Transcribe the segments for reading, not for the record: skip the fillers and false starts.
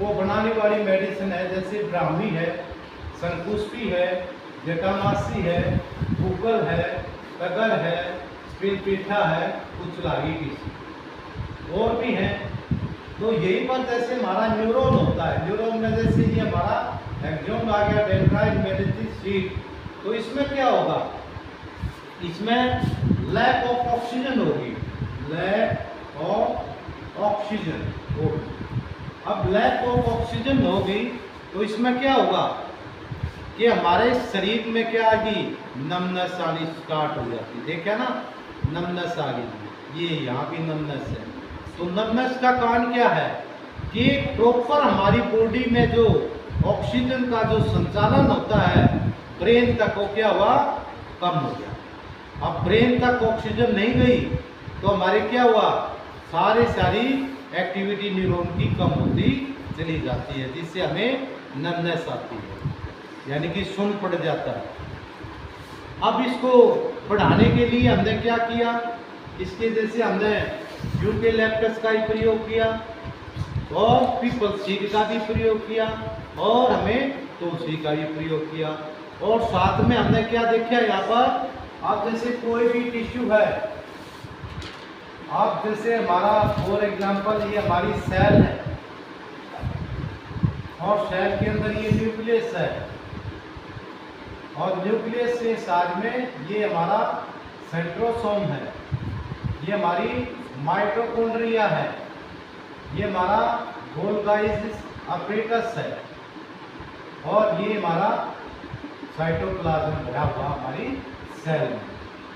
को बनाने वाली मेडिसिन है, जैसे ब्राह्मी है, संकुष्पी है, जटामासी है, गूगल है, तगर है, पीठा है, कुचलाही की और भी है। तो यही पर जैसे हमारा न्यूरॉन होता है, न्यूरॉन में जैसे ये हमारा एक्सोन आ गया, डेंड्राइट, मेरिस्टेम, सीट, तो इसमें क्या होगा, इसमें लैक ऑफ ऑक्सीजन होगी, लैक ऑफ ऑक्सीजन होगी। अब लैक ऑफ ऑक्सीजन होगी तो इसमें क्या होगा कि हमारे शरीर में क्या आएगी, नमनेस आनी स्टार्ट हो जाती, देखा ना, नमनेस आ गई, ये यहाँ की नमनेस है। तो नमनेस का कारण क्या है कि प्रॉपर हमारी बॉडी में जो ऑक्सीजन का जो संचालन होता है ब्रेन तक, वो क्या हुआ, कम हो गया। अब ब्रेन तक ऑक्सीजन नहीं गई तो हमारे क्या हुआ, सारी एक्टिविटी न्यूरॉन की कम होती चली जाती है, जिससे हमें नमनेस आती है, यानी कि सुन्न पड़ जाता है। अब इसको बढ़ाने के लिए हमने क्या किया, इसके जैसे हमने यूकेलिप्टस का ही प्रयोग किया और पीपल सीड का भी प्रयोग किया और हमें तुलसी का भी प्रयोग किया। और साथ में हमने क्या देखा यहाँ पर, आप जैसे कोई भी टिश्यू है, आप जैसे हमारा फॉर एग्जांपल ये हमारी सेल है और सेल के अंदर ये न्यूक्लियस है और न्यूक्लियस के साथ में ये हमारा सेंट्रोसोम है, ये हमारी माइटोकॉन्ड्रिया है, ये हमारा गोल्गी अपरेटस है और ये हमारा साइटोप्लाज्म भरा हुआ हमारी सेल में।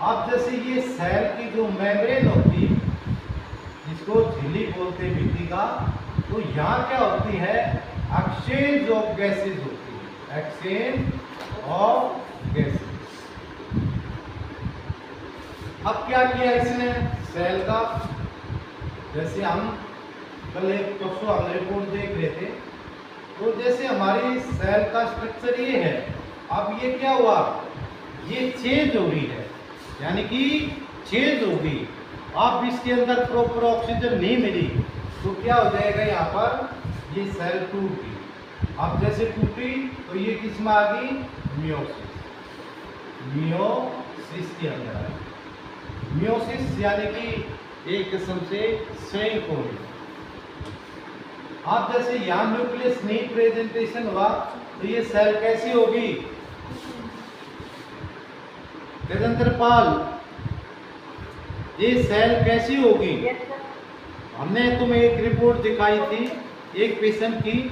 अब जैसे ये सेल की जो मेम्ब्रेन होती, जिसको झिल्ली बोलते हैं मिट्टी का, तो यहाँ क्या होती है, एक्सचेंज ऑफ गैसेज होती है, एक्सचेंज ऑफ गैसेज। अब क्या किया इसने सेल का, जैसे हम कल एक परसों हम रिपोर्ट देख रहे थे, तो जैसे हमारी सेल का स्ट्रक्चर ये है, अब ये क्या हुआ, ये चेंज हो रही है, यानी कि चेंज हो गई। अब इसके अंदर प्रॉपर ऑक्सीजन नहीं मिली तो क्या हो जाएगा, यहाँ पर ये सेल टूट गई। अब जैसे टूटी तो ये किस में आ गई, मियोसिस, मियोसिस के अंदर आ गई। मियोसिस यानी कि एक किस्म से संयुक्त हो गई। अब जैसे यहाँ न्यूक्लियस नहीं प्रेजेंटेशन हुआ तो ये सेल कैसी होगी, तेजंत्रपाल, ये सेल कैसी होगी। हमने तुम्हें एक रिपोर्ट दिखाई थी एक पेशेंट की,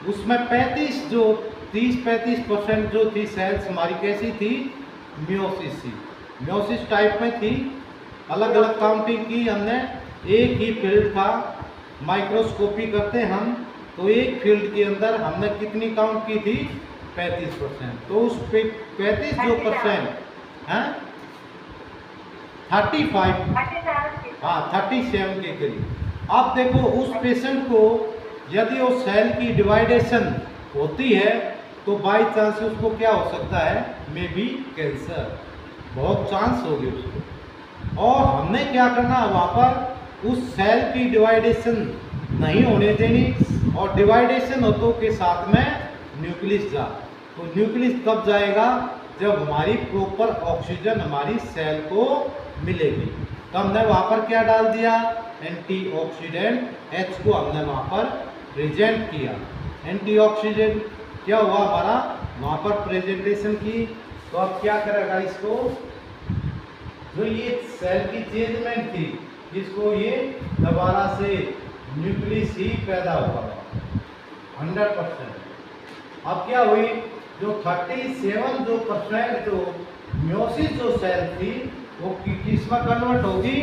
उसमें 30-35% जो थी सेल्स हमारी कैसी थी, मियोसिस थी, मियोसिस टाइप में थी। अलग अलग काउंटिंग की हमने, एक ही फील्ड था, माइक्रोस्कोपी करते हम, तो एक फील्ड के अंदर हमने कितनी काउंट की थी, 35%। तो उस 35 जो परसेंट है 37 के करीब। आप देखो उस पेशेंट को यदि वो सेल की डिवाइडेशन होती है तो बाई चांस उसको क्या हो सकता है, मे बी कैंसर, बहुत चांस होगी उसको। और हमने क्या करना, वहाँ पर उस सेल की डिवाइडेशन नहीं होने देनी, और डिवाइडेशन होतों के साथ में न्यूक्लियस जा। तो न्यूक्लियस कब जाएगा, जब हमारी प्रॉपर ऑक्सीजन हमारी सेल को मिलेगी। तो हमने वहाँ पर क्या डाल दिया, एंटीऑक्सीडेंट H को हमने वहाँ पर प्रेजेंट किया। एंटीऑक्सीडेंट क्या हुआ हमारा, वहाँ पर प्रेजेंटेशन की। तो अब क्या करेगा इसको, जो ये सेल की चेंजमेंट थी, इसको ये दोबारा से न्यूक्लियस ही पैदा हुआ 100%। अब क्या हुई, जो 37% जो मियोसिस जो सेल थी वो किस में कन्वर्ट होगी,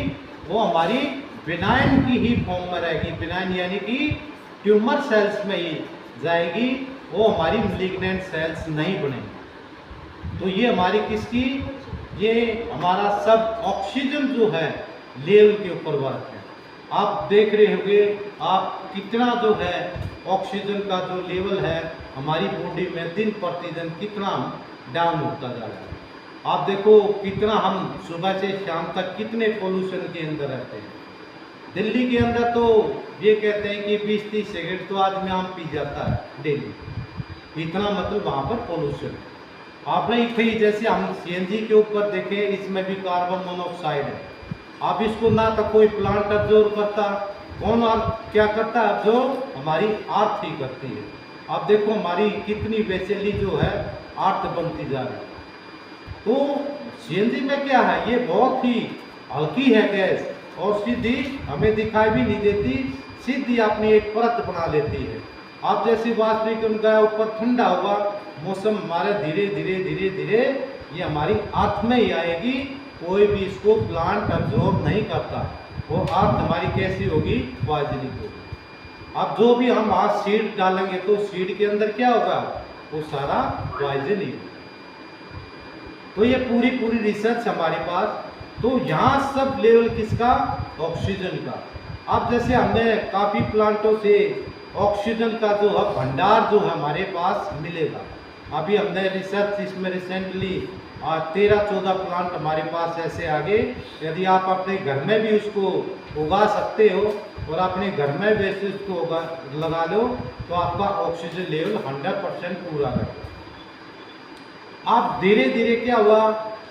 वो हमारी बिनाइन की ही फॉर्म में रहेगी। बिनाइन यानी कि ट्यूमर सेल्स में ही जाएगी, वो हमारी मैलिग्नेंट सेल्स नहीं बनेगी। तो ये हमारी किसकी, ये हमारा सब ऑक्सीजन जो है लेवल के ऊपर वर्क है। आप देख रहे होंगे आप कितना जो है ऑक्सीजन का जो लेवल है हमारी बॉडी में दिन प्रतिदिन कितना डाउन होता जा रहा है। आप देखो कितना हम सुबह से शाम तक कितने पोल्यूशन के अंदर रहते हैं। दिल्ली के अंदर तो ये कहते हैं कि 20-30 सिगरेट तो आदमी आम पी जाता है डेली, इतना मतलब वहाँ पर पोल्यूशन। आपने कहीं जैसे हम सीएनजी के ऊपर देखे, इसमें भी कार्बन मोनोऑक्साइड है। आप इसको ना तो कोई प्लांट अब्जॉर्व करता, कौन और क्या करता है, अब्जॉर्व हमारी अर्थ ही करती है। आप देखो हमारी कितनी बेचैनी जो है अर्थ बनती जा रही है। तो सीएनजी में क्या है, ये बहुत ही हल्की है गैस और सीधी हमें दिखाई भी नहीं देती, सीधी अपनी एक परत बना लेती है। आप जैसी वाष्पीकरण का ऊपर ठंडा होगा, मौसम हमारे धीरे धीरे धीरे धीरे ये हमारी अर्थ में ही आएगी, कोई भी इसको प्लांट अब्जॉर्ब नहीं करता। वो अर्थ हमारी कैसी होगी, पॉइजनिक होगी। अब जो भी हम आज सीड डालेंगे तो सीड के अंदर क्या होगा, वो सारा पॉइजनिक। तो ये पूरी पूरी रिसर्च हमारे पास। तो यहाँ सब लेवल किसका, ऑक्सीजन का। अब जैसे हमने काफ़ी प्लांटों से ऑक्सीजन का जो है भंडार जो है हमारे पास मिलेगा। अभी हमने रिसर्च इसमें रिसेंटली 13-14 प्लांट हमारे पास ऐसे आगे, यदि आप अपने घर में भी उसको उगा सकते हो और अपने घर में वैसे उसको लगा लो तो आपका ऑक्सीजन लेवल 100% पूरा करेगा। अब धीरे धीरे क्या हुआ,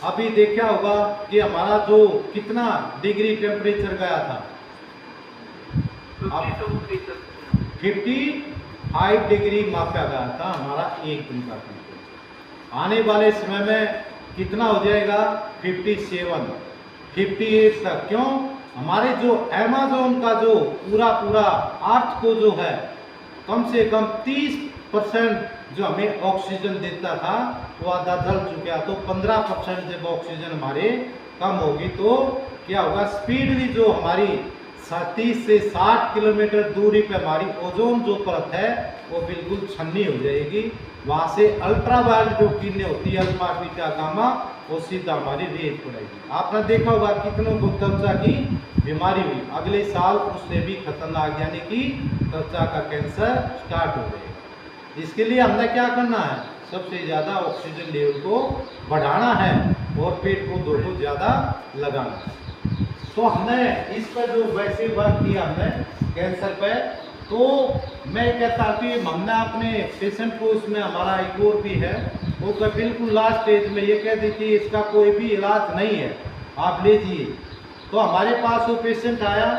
अभी देखा होगा कि हमारा जो कितना डिग्री टेम्परेचर गया था, 55 डिग्री मापा गया था हमारा एक दिन का टेम्परेचर। आने वाले समय में कितना हो जाएगा, 57, 58 तक। क्यों, हमारे जो अमेज़न का जो पूरा पूरा अर्थ को जो है कम से कम 30% जो हमें ऑक्सीजन देता था वो आधा जल चुका। तो 15% जब ऑक्सीजन हमारे कम होगी तो क्या होगा, स्पीडली जो हमारी 30 से 60 किलोमीटर दूरी पे हमारी ओजोन जो परत है वो बिल्कुल छन्नी हो जाएगी। वहाँ से अल्ट्रावायलेट जो किरणें होती है, अल्फा बीटा गामा, वो सीधा हमारी रेत पड़ेगी। आपने देखा होगा कितनों को त्वचा की बीमारी हुई, अगले साल उससे भी खतरनाक यानी कि त्वचा का कैंसर स्टार्ट हो जाएगा। इसके लिए हमने क्या करना है, सबसे ज़्यादा ऑक्सीजन लेवल को बढ़ाना है और पेड़ पौधों को ज़्यादा लगाना है। तो हमने इस पर जो वैसे वर्क किया हमने कैंसर पे, तो मैं कहता हूँ कि हमने अपने पेशेंट को, इसमें हमारा एक और भी है, वो बिल्कुल लास्ट स्टेज में ये कह दी कि इसका कोई भी इलाज नहीं है, आप लीजिए। तो हमारे पास वो पेशेंट आया,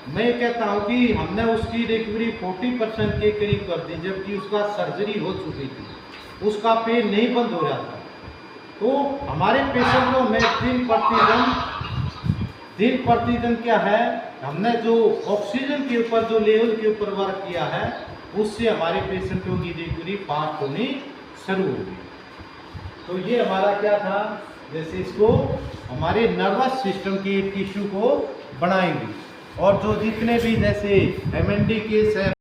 मैं कहता हूँ कि हमने उसकी रिकवरी 40% के करीब कर दी, जबकि उसका सर्जरी हो चुकी थी, उसका पेन नहीं बंद हो रहा था। तो हमारे पेशेंट को मैं दिन प्रतिदिन क्या है, हमने जो ऑक्सीजन के ऊपर जो लेवल के ऊपर वर्क किया है, उससे हमारे पेशेंटों की रिकवरी फास्ट होनी शुरू होगी। तो ये हमारा क्या था, जैसे इसको हमारे नर्वस सिस्टम के टिश्यू को बनाएंगे, और जो जितने भी जैसे MND केस है